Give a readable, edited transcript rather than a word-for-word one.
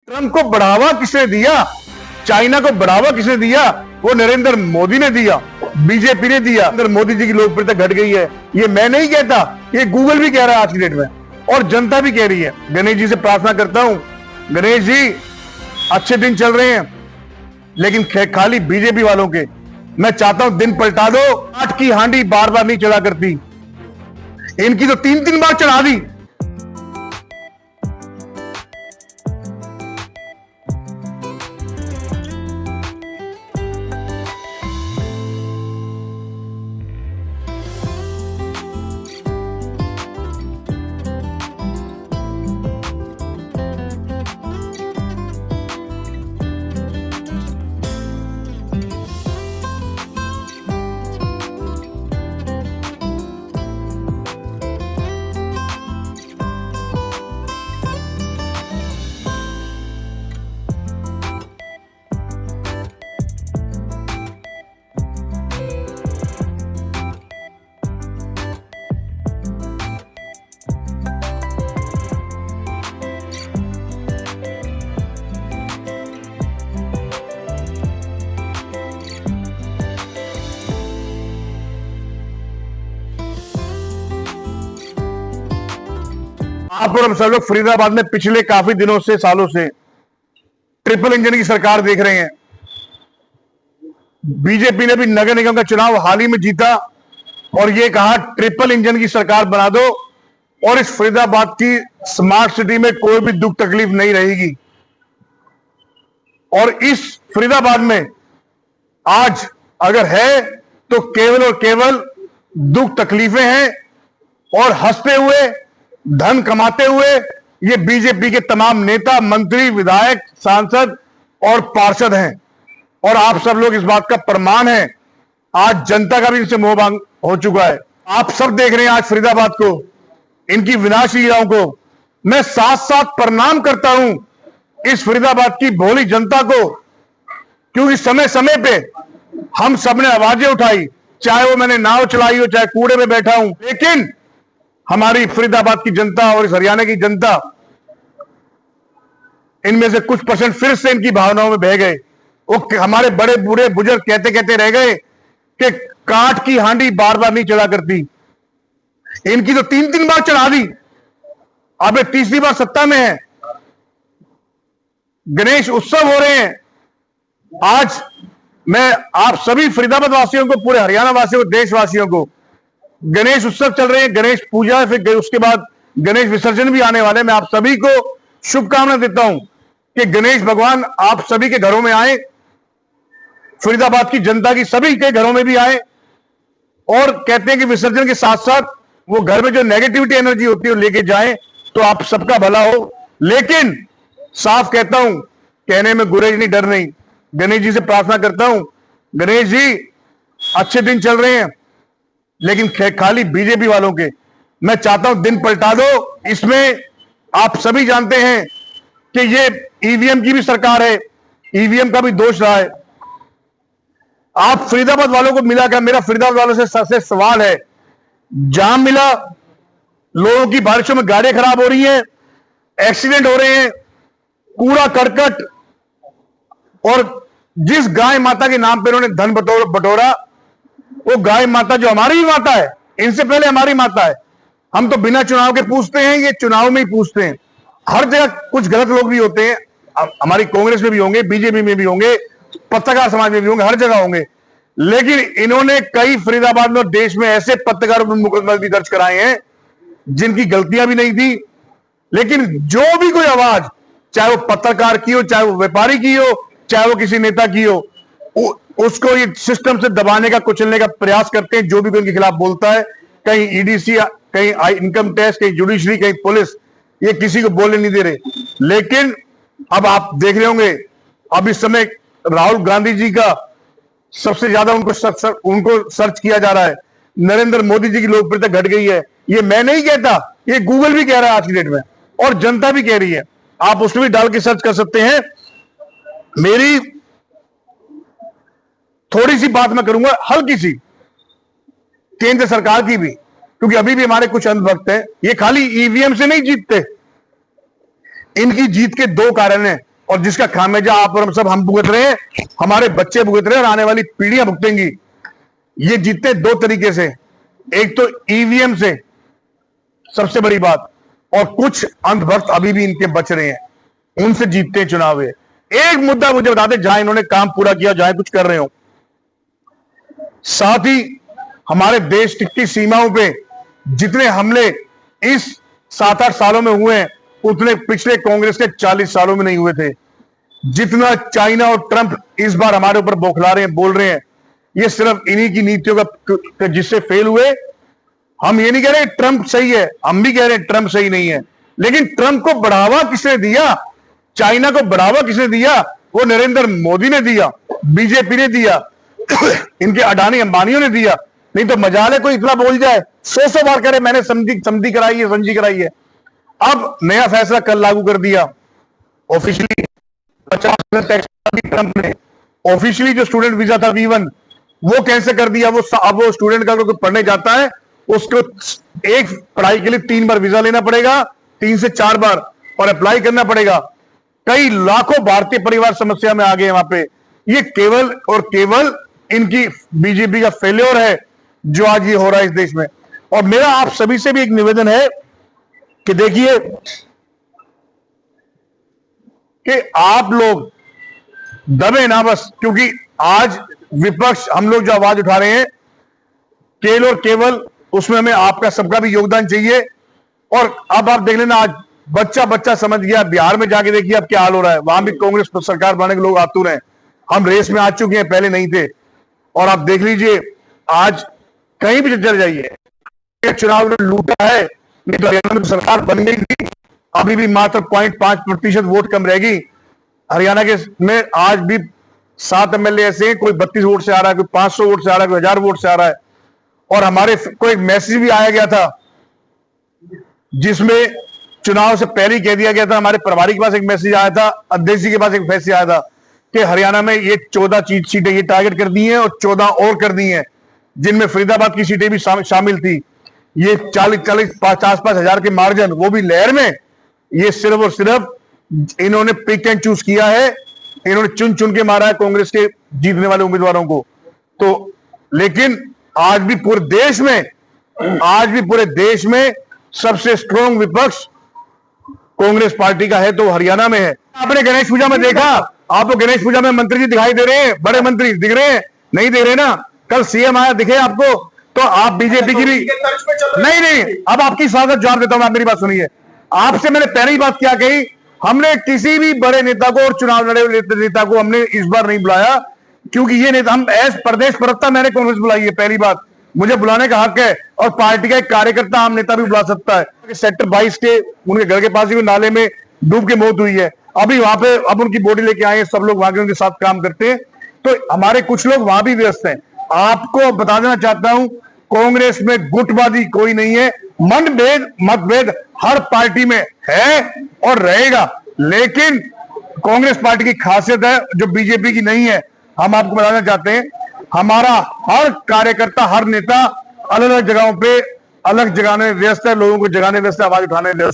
Trump को बढ़ावा किसने दिया? चाइना को बढ़ावा किसने दिया? वो नरेंद्र मोदी ने दिया, बीजेपी ने दिया। नरेंद्र मोदी जी की लोकप्रियता घट गई है, ये मैं नहीं कहता, ये गूगल भी कह रहा है आज की डेट में, और जनता भी कह रही है। गणेश जी से प्रार्थना करता हूं, गणेश जी अच्छे दिन चल रहे हैं, लेकिन खाली बीजेपी वालों के। मैं चाहता हूं दिन पलटा दो। आठ की हांडी बार बार नहीं चढ़ा करती, इनकी तो 3-3 बार चढ़ा दी। आप और हम सब लोग फरीदाबाद में पिछले काफी दिनों से, सालों से ट्रिपल इंजन की सरकार देख रहे हैं। बीजेपी ने भी नगर निगम का चुनाव हाल ही में जीता और यह कहा ट्रिपल इंजन की सरकार बना दो और इस फरीदाबाद की स्मार्ट सिटी में कोई भी दुख तकलीफ नहीं रहेगी। और इस फरीदाबाद में आज अगर है तो केवल और केवल दुख तकलीफें हैं, और हंसते हुए, धन कमाते हुए ये बीजेपी के तमाम नेता, मंत्री, विधायक, सांसद और पार्षद हैं। और आप सब लोग इस बात का प्रमाण हैं। आज जनता का भी इनसे मोह भंग हो चुका है। आप सब देख रहे हैं आज फरीदाबाद को, इनकी विनाशी लीलाओं को। मैं साथ साथ प्रणाम करता हूं इस फरीदाबाद की भोली जनता को, क्योंकि समय समय पे हम सबने आवाजें उठाई, चाहे वो मैंने नाव चलाई हो, चाहे कूड़े में बैठा हूं, लेकिन हमारी फरीदाबाद की जनता और इस हरियाणा की जनता, इनमें से कुछ परसेंट फिर से इनकी भावनाओं में बह गए। वो हमारे बड़े बूढ़े बुजुर्ग कहते कहते रह गए कि काठ की हांडी बार बार नहीं चढ़ा करती, इनकी तो 3-3 बार चढ़ा दी, अब ये तीसरी बार सत्ता में है। गणेश उत्सव हो रहे हैं। आज मैं आप सभी फरीदाबाद वासियों को, पूरे हरियाणा वासियों को, देशवासियों को, गणेश उत्सव चल रहे हैं, गणेश पूजा, फिर उसके बाद गणेश विसर्जन भी आने वाले। मैं आप सभी को शुभकामना देता हूं कि गणेश भगवान आप सभी के घरों में आए, फरीदाबाद की जनता की सभी के घरों में भी आए, और कहते हैं कि विसर्जन के साथ साथ वो घर में जो नेगेटिविटी एनर्जी होती है वो लेके जाएं, तो आप सबका भला हो। लेकिन साफ कहता हूं, कहने में गुरेज नहीं, डर नहीं। गणेश जी से प्रार्थना करता हूं, गणेश जी अच्छे दिन चल रहे हैं, लेकिन खाली बीजेपी वालों के। मैं चाहता हूं दिन पलटा दो। इसमें आप सभी जानते हैं कि ये ईवीएम की भी सरकार है, ईवीएम का भी दोष रहा है। आप फरीदाबाद वालों को मिला क्या? मेरा फरीदाबाद वालों से सवाल है, जाम मिला, लोगों की बारिशों में गाड़ियां खराब हो रही हैं, एक्सीडेंट हो रहे हैं, कूड़ा करकट, और जिस गाय माता के नाम पर उन्होंने धन बटोरा, वो गाय माता जो हमारी ही माता है, इनसे पहले हमारी माता है। हम तो बिना चुनाव के पूछते हैं, ये चुनाव में ही पूछते हैं। हर जगह कुछ गलत लोग भी होते हैं, हमारी कांग्रेस में भी होंगे, बीजेपी में भी होंगे, पत्रकार समाज में भी होंगे, हर जगह होंगे। लेकिन इन्होंने कई फरीदाबाद में, देश में ऐसे पत्रकारों पर मुकदमे भी दर्ज कराए हैं जिनकी गलतियां भी नहीं थी। लेकिन जो भी कोई आवाज, चाहे वो पत्रकार की हो, चाहे वो व्यापारी की हो, चाहे वो किसी नेता की हो, उसको ये सिस्टम से दबाने का, कुचलने का प्रयास करते हैं। जो भी कोई इनके खिलाफ बोलता है, कहीं ईडीसी, कहीं इनकम टैक्स, कहीं जुडिशरी, कहीं पुलिस, ये किसी को बोलने नहीं दे रहे। लेकिन अब आप देख रहे होंगे, अब इस समय राहुल गांधी जी का सबसे ज्यादा उनको सर्च किया जा रहा है। नरेंद्र मोदी जी की लोकप्रियता घट गई है, ये मैं नहीं कहता, ये गूगल भी कह रहा है आज की डेट में, और जनता भी कह रही है। आप उसमें भी डाल के सर्च कर सकते हैं। मेरी थोड़ी सी बात मैं करूंगा, हल्की सी, केंद्र सरकार की भी, क्योंकि अभी भी हमारे कुछ अंधभक्त हैं। ये खाली ईवीएम से नहीं जीतते, इनकी जीत के दो कारण हैं, और जिसका खामियाजा आप और हम सब हम भुगत रहे हैं, हमारे बच्चे भुगत रहे हैं और आने वाली पीढ़ियां भुगतेंगी। ये जीतते दो तरीके से, एक तो ईवीएम से, सबसे बड़ी बात, और कुछ अंधभक्त अभी भी इनके बच रहे हैं, उनसे जीतते हैं चुनाव। एक मुद्दा मुझे बता दें जहां इन्होंने काम पूरा किया, जहां कुछ कर रहे हो। साथ ही हमारे देश की सीमाओं पे जितने हमले इस 7-8 सालों में हुए हैं, उतने पिछले कांग्रेस के 40 सालों में नहीं हुए थे। जितना चाइना और ट्रंप इस बार हमारे ऊपर बौखला रहे हैं, बोल रहे हैं, ये सिर्फ इन्हीं की नीतियों का जिससे फेल हुए। हम ये नहीं कह रहे ट्रंप सही है, हम भी कह रहे हैं ट्रंप सही नहीं है, लेकिन ट्रंप को बढ़ावा किसने दिया, चाइना को बढ़ावा किसने दिया? वो नरेंद्र मोदी ने दिया, बीजेपी ने दिया, इनके अडानी अंबानियों ने दिया। नहीं तो मजाल है कोई इतना बोल जाए, 100 बार करे मैंने समझी कराई है। अब नया फैसला कल लागू कर दिया ऑफिशियली, 50% टैक्स ट्रंप ने। ऑफिशियली जो स्टूडेंट वीजा था V1 वो कैंसिल कर दिया। अब वो स्टूडेंट का कोई पढ़ने जाता है, उसको एक पढ़ाई के लिए 3 बार वीजा लेना पड़ेगा, 3 से 4 बार, और अप्लाई करना पड़ेगा। कई लाखों भारतीय परिवार समस्या में आ गए वहां पे। ये केवल और केवल इनकी बीजेपी का फेल्योर है जो आज ये हो रहा है इस देश में। और मेरा आप सभी से भी एक निवेदन है कि देखिए कि आप लोग दबे ना बस, क्योंकि आज विपक्ष हम लोग जो आवाज उठा रहे हैं केवल और केवल उसमें हमें आपका सबका भी योगदान चाहिए। और अब आप देख लेना, आज बच्चा बच्चा समझ गया। बिहार में जाके देखिए अब क्या हाल हो रहा है, वहां भी कांग्रेस सरकार बनाने के लोग आतुर हैं। हम रेस में आ चुके हैं, पहले नहीं थे। और आप देख लीजिए आज कहीं भी चल जाइए, चुनाव ने लूटा है। नहीं तो हरियाणा में सरकार बन गई थी, अभी भी मात्र 0.5% वोट कम रहेगी। हरियाणा के में आज भी 7 MLA ऐसे हैं, कोई 32 वोट से आ रहा है, कोई 500 वोट से आ रहा है, कोई 1000 वोट से आ रहा है। और हमारे को एक मैसेज भी आया गया था जिसमें चुनाव से पहले ही कह दिया गया था, हमारे प्रभारी के पास एक मैसेज आया था, अध्यक्ष जी के पास एक मैसेज आया था कि हरियाणा में ये 14 सीटें ये टारगेट कर दी हैं और 14 और कर दी हैं, जिनमें फरीदाबाद की सीटें भी शामिल थी। ये 50-5 हजार के मार्जिन, वो भी लहर में। ये सिर्फ और सिर्फ इन्होंने पिक एंड चूज किया है, इन्होंने चुन चुन के मारा है कांग्रेस के जीतने वाले उम्मीदवारों को। तो लेकिन आज भी पूरे देश में सबसे स्ट्रॉन्ग विपक्ष कांग्रेस पार्टी का है, तो हरियाणा में है। आपने गणेश पूजा में देखा, आपको गणेश पूजा में मंत्री जी दिखाई दे रहे हैं, बड़े मंत्री दिख रहे हैं? नहीं दिख रहे ना। कल सीएम आया, दिखे आपको? तो आप बीजेपी की भी नहीं। अब आपकी स्वागत जवाब देता हूं, आप मेरी बात सुनिए। आपसे मैंने पहले ही बात क्या कही, हमने किसी भी बड़े नेता को और चुनाव लड़े हुए नेता को हमने इस बार नहीं बुलाया, क्योंकि ये नेता, हम एज प्रदेश प्रवक्ता मैंने कांग्रेस बुलाई है, पहली बात, मुझे बुलाने का हक है। और पार्टी का एक कार्यकर्ता आम नेता भी बुला सकता है। सेक्टर 22 के उनके घर के पास ही नाले में डूब के मौत हुई है, अभी वहां पे अब उनकी बॉडी लेके आए हैं, सब लोग वहां के उनके साथ काम करते हैं। तो हमारे कुछ लोग वहां भी व्यस्त हैं। आपको बता देना चाहता हूं, कांग्रेस में गुटबाजी कोई नहीं है। मतभेद हर पार्टी में है और रहेगा, लेकिन कांग्रेस पार्टी की खासियत है जो बीजेपी की नहीं है। हम आपको बताना चाहते हैं, हमारा हर कार्यकर्ता, हर नेता अलग अलग जगहों पे अलग जगाने व्यस्त है, लोगों को जगाने व्यस्त है, आवाज उठाने व्यस्त है।